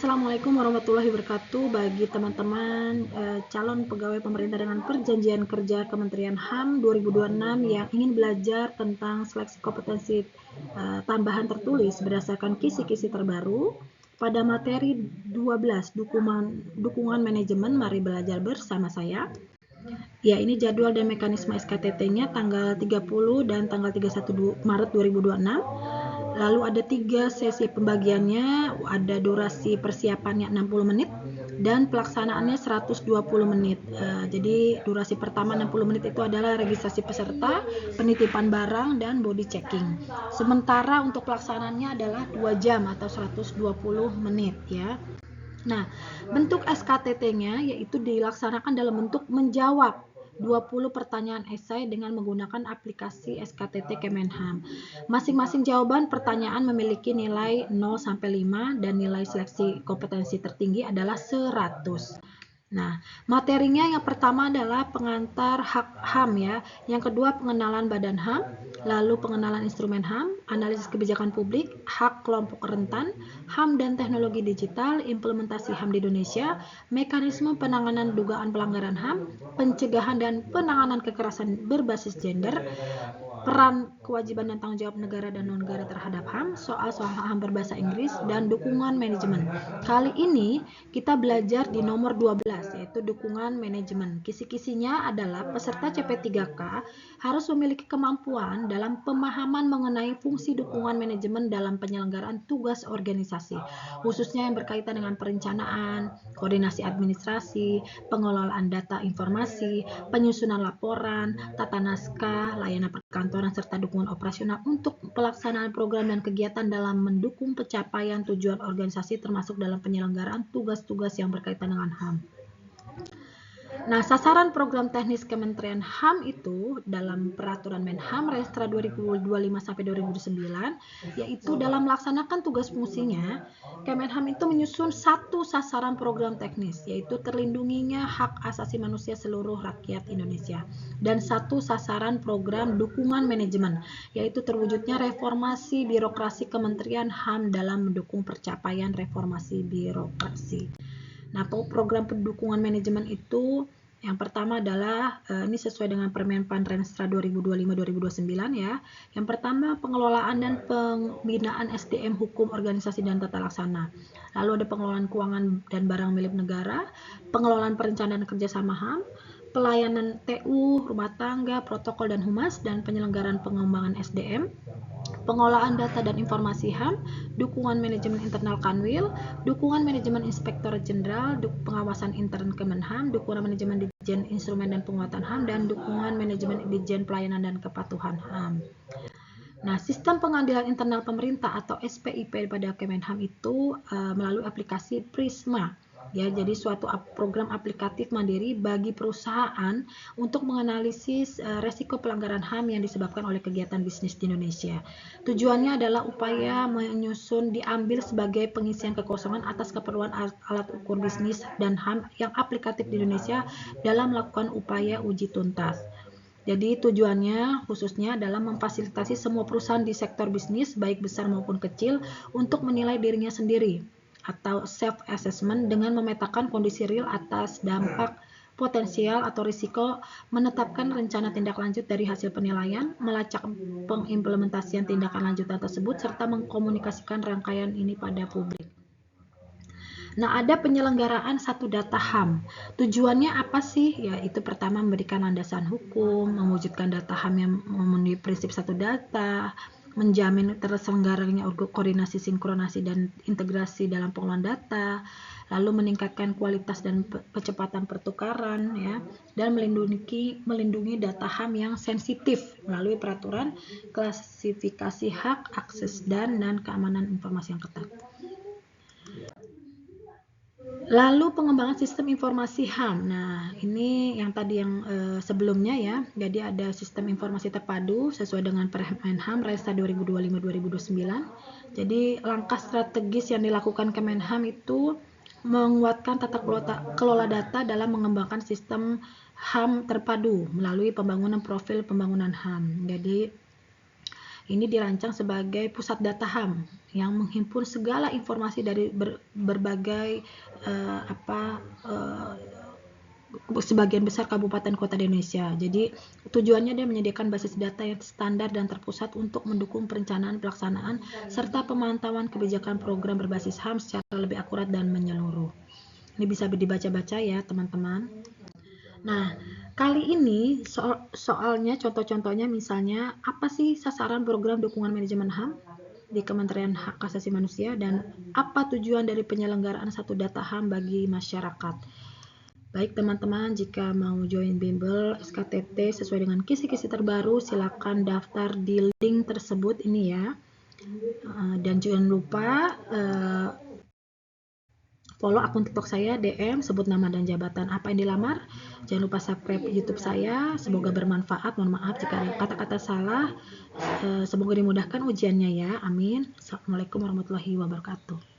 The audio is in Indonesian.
Assalamualaikum warahmatullahi wabarakatuh. Bagi teman-teman calon pegawai pemerintah dengan perjanjian kerja Kementerian HAM 2026 yang ingin belajar tentang seleksi kompetensi tambahan tertulis berdasarkan kisi-kisi terbaru pada materi 12 dukungan manajemen, mari belajar bersama saya. Ya, ini jadwal dan mekanisme SKTT-nya tanggal 30 dan tanggal 31 Maret 2026. Lalu ada 3 sesi pembagiannya, ada durasi persiapannya 60 menit dan pelaksanaannya 120 menit. Jadi durasi pertama 60 menit itu adalah registrasi peserta, penitipan barang, dan body checking. Sementara untuk pelaksanaannya adalah 2 jam atau 120 menit ya. Nah, bentuk SKTT-nya yaitu dilaksanakan dalam bentuk menjawab 20 pertanyaan esai dengan menggunakan aplikasi SKTT Kemenham. Masing-masing jawaban pertanyaan memiliki nilai 0 sampai 5 dan nilai seleksi kompetensi tertinggi adalah 100. Nah, materinya yang pertama adalah pengantar hak HAM ya, yang kedua pengenalan badan HAM, lalu pengenalan instrumen HAM, analisis kebijakan publik, hak kelompok rentan, HAM dan teknologi digital, implementasi HAM di Indonesia, mekanisme penanganan dugaan pelanggaran HAM, pencegahan dan penanganan kekerasan berbasis gender, peran, kewajiban dan tanggung jawab negara dan non-negara terhadap HAM, soal-soal HAM berbahasa Inggris, dan dukungan manajemen. Kali ini kita belajar di nomor 12, yaitu dukungan manajemen. Kisi-kisinya adalah peserta CP3K harus memiliki kemampuan dalam pemahaman mengenai fungsi dukungan manajemen dalam penyelenggaraan tugas organisasi, khususnya yang berkaitan dengan perencanaan, koordinasi administrasi, pengelolaan data informasi, penyusunan laporan, tata naskah, layanan perkantoran, serta dukungan operasional untuk pelaksanaan program dan kegiatan dalam mendukung pencapaian tujuan organisasi termasuk dalam penyelenggaraan tugas-tugas yang berkaitan dengan HAM. Nah, sasaran program teknis Kementerian HAM itu dalam Peraturan Menham Restra 2025-2009 yaitu dalam melaksanakan tugas fungsinya, Kemenham itu menyusun satu sasaran program teknis yaitu terlindunginya hak asasi manusia seluruh rakyat Indonesia dan satu sasaran program dukungan manajemen yaitu terwujudnya reformasi birokrasi Kementerian HAM dalam mendukung percapaian reformasi birokrasi. Nah, program pendukungan manajemen itu yang pertama adalah ini sesuai dengan Permenpan Renstra 2025-2029 ya. Yang pertama pengelolaan dan pembinaan SDM hukum organisasi dan tata laksana. Lalu ada pengelolaan keuangan dan barang milik negara, pengelolaan perencanaan kerjasama HAM, pelayanan TU, rumah tangga, protokol dan humas, dan penyelenggaraan pengembangan SDM, pengolahan data dan informasi HAM, dukungan manajemen internal Kanwil, dukungan manajemen Inspektorat Jenderal, pengawasan intern Kemenham, dukungan manajemen Ditjen Instrumen dan Penguatan HAM, dan dukungan manajemen Ditjen Pelayanan dan Kepatuhan HAM. Nah, sistem pengadilan internal pemerintah atau SPIP pada Kemenham itu melalui aplikasi Prisma. Ya, jadi suatu program aplikatif mandiri bagi perusahaan untuk menganalisis resiko pelanggaran HAM yang disebabkan oleh kegiatan bisnis di Indonesia. Tujuannya adalah upaya diambil sebagai pengisian kekosongan atas keperluan alat ukur bisnis dan HAM yang aplikatif di Indonesia dalam melakukan upaya uji tuntas. Jadi tujuannya khususnya adalah memfasilitasi semua perusahaan di sektor bisnis baik besar maupun kecil untuk menilai dirinya sendiri atau self-assessment dengan memetakan kondisi real atas dampak potensial atau risiko, menetapkan rencana tindak lanjut dari hasil penilaian, melacak pengimplementasian tindakan lanjutan tersebut, serta mengkomunikasikan rangkaian ini pada publik. Nah, ada penyelenggaraan satu data HAM. Tujuannya apa sih? Ya, itu pertama memberikan landasan hukum, mewujudkan data HAM yang memenuhi prinsip satu data, menjamin terselenggaranya koordinasi, sinkronasi, dan integrasi dalam pengelolaan data, lalu meningkatkan kualitas dan kecepatan pertukaran, ya, dan melindungi data HAM yang sensitif melalui peraturan klasifikasi hak, akses, dan keamanan informasi yang ketat. Lalu pengembangan sistem informasi HAM. Nah, ini yang tadi yang sebelumnya ya. Jadi ada sistem informasi terpadu sesuai dengan Permen HAM Restra 2025-2029. Jadi langkah strategis yang dilakukan Kemenham itu menguatkan tata kelola data dalam mengembangkan sistem HAM terpadu melalui pembangunan profil pembangunan HAM. Jadi Ini dirancang sebagai pusat data HAM yang menghimpun segala informasi dari berbagai sebagian besar kabupaten kota di Indonesia. Jadi tujuannya dia menyediakan basis data yang standar dan terpusat untuk mendukung perencanaan, pelaksanaan, serta pemantauan kebijakan program berbasis HAM secara lebih akurat dan menyeluruh. Ini bisa dibaca-baca ya teman-teman. Nah, kali ini soalnya contoh-contohnya misalnya apa sih sasaran program dukungan manajemen HAM di Kementerian Hak Asasi Manusia dan apa tujuan dari penyelenggaraan satu data HAM bagi masyarakat. Baik teman-teman, jika mau join bimbel SKTT sesuai dengan kisi-kisi terbaru, silakan daftar di link tersebut ini ya. Dan jangan lupa follow akun TikTok saya, DM, sebut nama dan jabatan apa yang dilamar. Jangan lupa subscribe YouTube saya. Semoga bermanfaat. Mohon maaf jika ada kata-kata salah. Semoga dimudahkan ujiannya ya. Amin. Assalamualaikum warahmatullahi wabarakatuh.